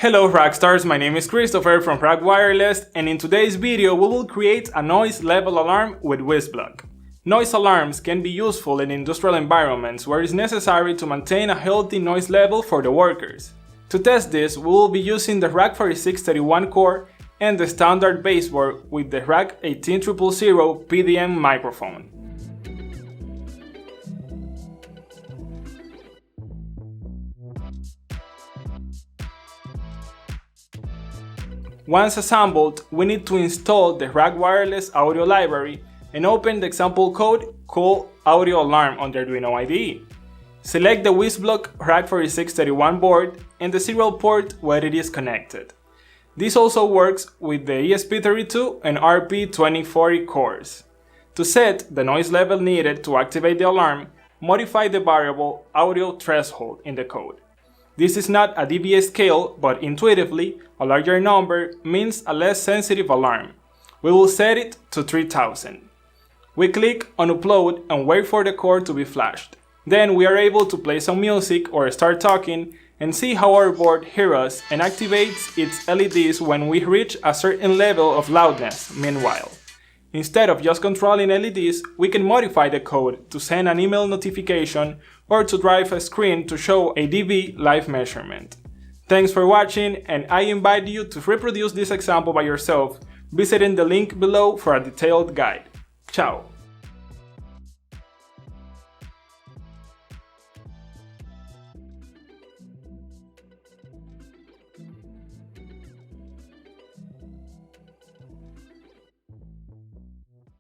Hello Rockstars, my name is Christopher from RAKwireless, and in today's video we will create a noise level alarm with WisBlock. Noise alarms can be useful in industrial environments where it is necessary to maintain a healthy noise level for the workers. To test this, we will be using the RAK4631 core and the standard baseboard with the RAK18000 PDM microphone. Once assembled, we need to install the RAKwireless audio library and open the example code called Audio Alarm on the Arduino IDE. Select the WisBlock RAK4631 board and the serial port where it is connected. This also works with the ESP32 and RP2040 cores. To set the noise level needed to activate the alarm, modify the variable audio threshold in the code. This is not a dBA scale, but intuitively, a larger number means a less sensitive alarm. We will set it to 3000. We click on Upload and wait for the core to be flashed. Then we are able to play some music or start talking and see how our board hears us and activates its LEDs when we reach a certain level of loudness. Meanwhile, instead of just controlling LEDs, we can modify the code to send an email notification or to drive a screen to show a dB live measurement. Thanks for watching, and I invite you to reproduce this example by yourself, visiting the link below for a detailed guide. Ciao!